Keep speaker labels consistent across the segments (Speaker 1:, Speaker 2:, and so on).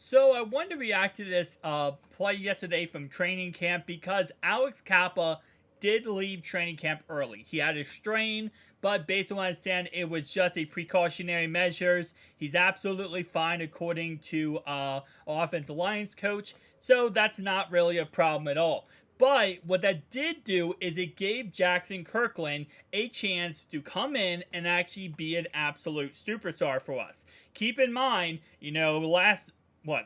Speaker 1: So I wanted to react to this play yesterday from training camp because Alex Kappa did leave training camp early. He had a strain, but based on what I understand, it was just a precautionary measures. He's absolutely fine according to offensive lines coach. So that's not really a problem at all. But what that did do is it gave Jaxon Kirkland a chance to come in and actually be an absolute superstar for us. Keep in mind, last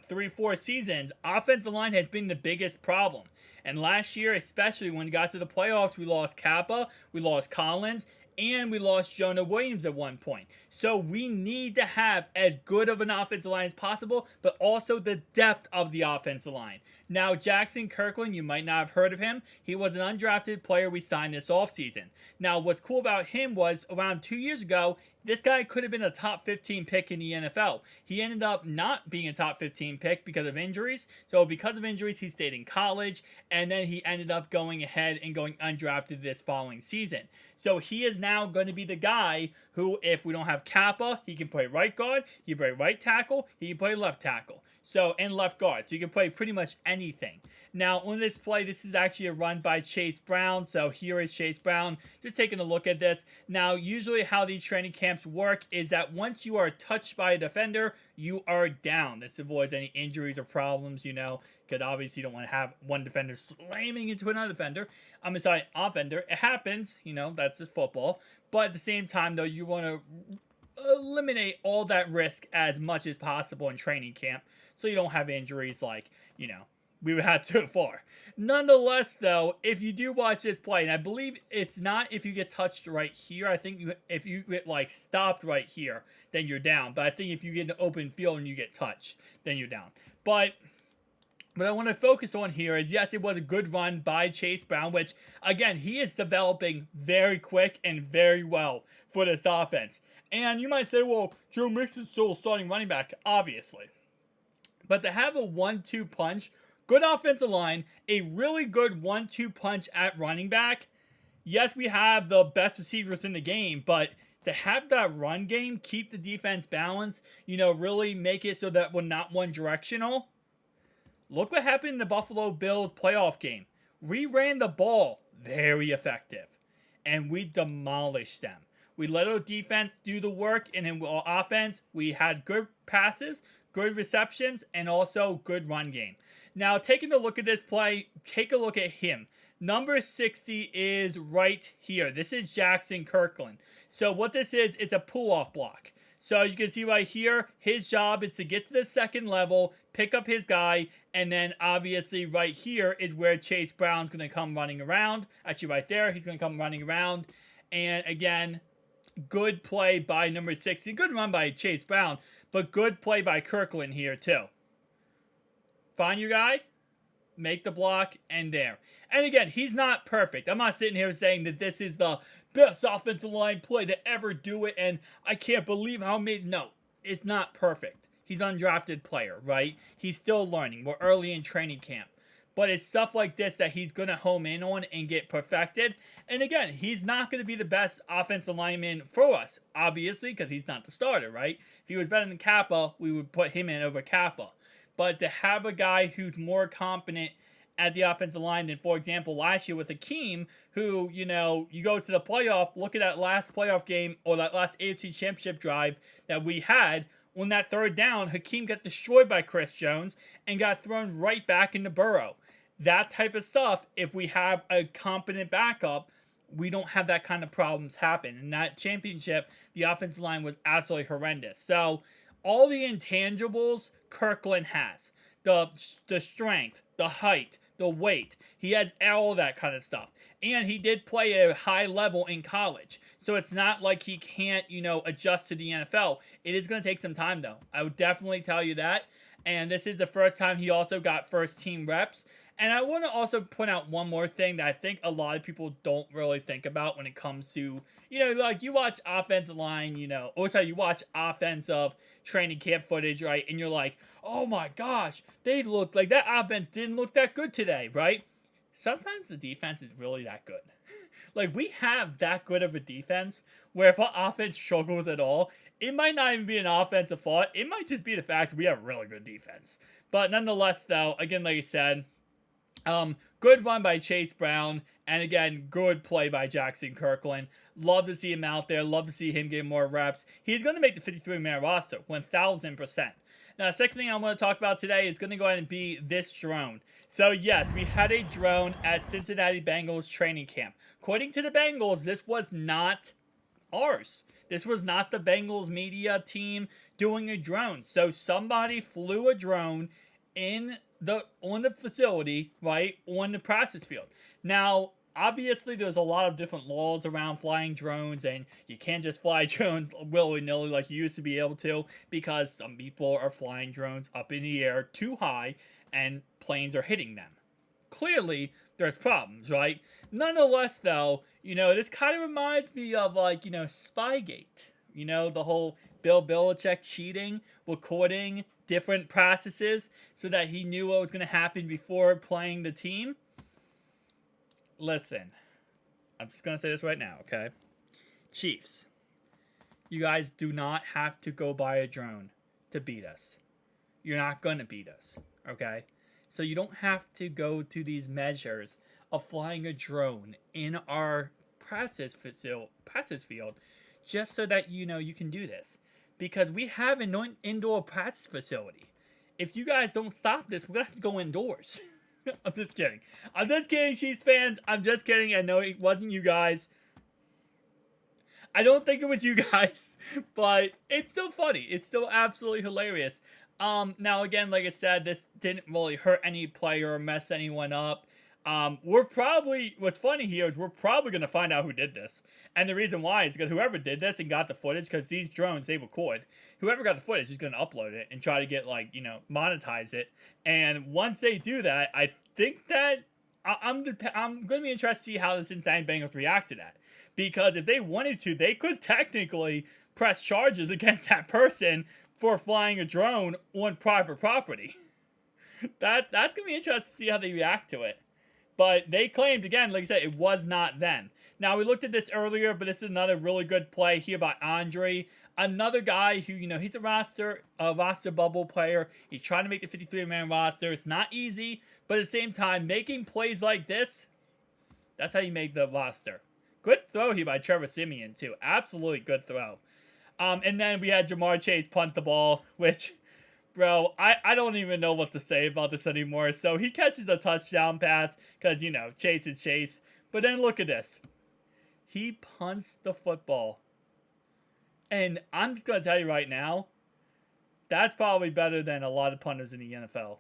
Speaker 1: 3, 4 seasons, offensive line has been the biggest problem. And last year, especially when we got to the playoffs, we lost Kappa, we lost Collins, and we lost Jonah Williams at one point. So we need to have as good of an offensive line as possible, but also the depth of the offensive line. Now, Jaxon Kirkland, you might not have heard of him. He was an undrafted player we signed this offseason. Now, what's cool about him was around 2 years ago, this guy could have been a top 15 pick in the NFL. He ended up not being a top 15 pick because of injuries. So because of injuries, he stayed in college, and then he ended up going ahead and going undrafted this following season. So he is now going to be the guy who, if we don't have Kappa, he can play right guard, he can play right tackle, he can play left tackle. So, and left guard. So you can play pretty much anything. Now, on this play, this is actually a run by Chase Brown. So here is Chase Brown. Just taking a look at this. Now, usually how these training camps work is that once you are touched by a defender, you are down. This avoids any injuries or problems, because obviously you don't want to have one defender slamming into another defender. I'm sorry, offender. It happens, that's just football. But at the same time, though, you want to eliminate all that risk as much as possible in training camp so you don't have injuries like, we've had so far. Nonetheless, though, if you do watch this play, and I believe it's not if you get touched right here. I think if you get stopped right here, then you're down. But I think if you get an open field and you get touched, then you're down. But what I want to focus on here is, yes, it was a good run by Chase Brown, which, again, he is developing very quick and very well for this offense. And you might say, well, Joe Mixon's still starting running back, obviously. But to have a 1-2 punch, good offensive line, a really good 1-2 punch at running back, yes, we have the best receivers in the game, but to have that run game, keep the defense balanced, really make it so that we're not one directional. Look what happened in the Buffalo Bills playoff game. We ran the ball very effective, and we demolished them. We let our defense do the work, and in our offense, we had good passes, good receptions, and also good run game. Now, taking a look at this play, take a look at him. Number 60 is right here. This is Jaxon Kirkland. So what this is, it's a pull-off block. So you can see right here, his job is to get to the second level, pick up his guy, and then obviously right here is where Chase Brown's going to come running around. Actually, right there, he's going to come running around. And again, good play by number 60. Good run by Chase Brown, but good play by Kirkland here too. Find your guy, make the block, and there. And again, he's not perfect. I'm not sitting here saying that this is the best offensive line play to ever do it, and I can't believe how amazing. No, it's not perfect. He's an undrafted player, right? He's still learning. We're early in training camp. But it's stuff like this that he's going to home in on and get perfected. And again, he's not going to be the best offensive lineman for us, obviously, because he's not the starter, right? If he was better than Kappa, we would put him in over Kappa. But to have a guy who's more competent at the offensive line than, for example, last year with Akeem, who, you go to the playoff, look at that last playoff game or that last AFC Championship drive that we had. On that third down, Hakeem got destroyed by Chris Jones and got thrown right back into Burrow. That type of stuff, if we have a competent backup, we don't have that kind of problems happen. In that championship, the offensive line was absolutely horrendous. So all the intangibles Kirkland has, the strength, the height, the weight, he has all that kind of stuff. And he did play at a high level in college. So it's not like he can't, adjust to the NFL. It is going to take some time, though. I would definitely tell you that. And this is the first time he also got first team reps. And I want to also point out one more thing that I think a lot of people don't really think about when it comes to, you watch offensive line, you watch offensive training camp footage, right? And you're like, oh my gosh, they look like that offense didn't look that good today, right? Sometimes the defense is really that good. Like, we have that good of a defense where if our offense struggles at all, it might not even be an offensive fault. It might just be the fact that we have a really good defense. But nonetheless, though, again, like I said, good run by Chase Brown, and again, good play by Jaxon Kirkland. Love to see him out there. Love to see him get more reps. He's going to make the 53-man roster, 1,000%. Now, the second thing I want to talk about today is going to go ahead and be this drone. So, yes, we had a drone at Cincinnati Bengals training camp. According to the Bengals, this was not ours. This was not the Bengals media team doing a drone. So, somebody flew a drone on the facility, right, on the practice field. Now, obviously, there's a lot of different laws around flying drones, and you can't just fly drones willy-nilly like you used to be able to, because some people are flying drones up in the air too high, and planes are hitting them. Clearly, there's problems, right? Nonetheless, though, this kind of reminds me of, Spygate. The whole Bill Belichick cheating, recording different processes so that he knew what was going to happen before playing the team. Listen, I'm just going to say this right now, okay? Chiefs, you guys do not have to go buy a drone to beat us. You're not going to beat us, okay? So you don't have to go to these measures of flying a drone in our practice field just so that you can do this. Because we have an indoor practice facility. If you guys don't stop this, we're going to have to go indoors. I'm just kidding. I'm just kidding, Chiefs fans. I'm just kidding. I know it wasn't you guys. I don't think it was you guys. But it's still funny. It's still absolutely hilarious. Now, again, like I said, this didn't really hurt any player or mess anyone up. What's funny here is we're probably going to find out who did this. And the reason why is because whoever did this and got the footage, because these drones, they record, whoever got the footage is going to upload it and try to get, monetize it. And once they do that, I think that I'm going to be interested to see how the Cincinnati Bengals react to that. Because if they wanted to, they could technically press charges against that person for flying a drone on private property. That's going to be interesting to see how they react to it. But they claimed, again, like I said, it was not them. Now, we looked at this earlier, but this is another really good play here by Andre. Another guy who, he's a roster bubble player. He's trying to make the 53-man roster. It's not easy, but at the same time, making plays like this, that's how you make the roster. Good throw here by Trevor Siemian, too. Absolutely good throw. And then we had Jamar Chase punt the ball, which... Bro, I don't even know what to say about this anymore. So he catches a touchdown pass because, Chase is Chase. But then look at this. He punts the football. And I'm just going to tell you right now, that's probably better than a lot of punters in the NFL.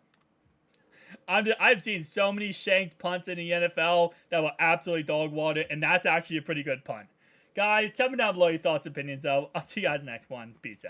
Speaker 1: I've seen so many shanked punts in the NFL that were absolutely dog water, and that's actually a pretty good punt. Guys, tell me down below your thoughts and opinions, though. I'll see you guys next one. Peace out.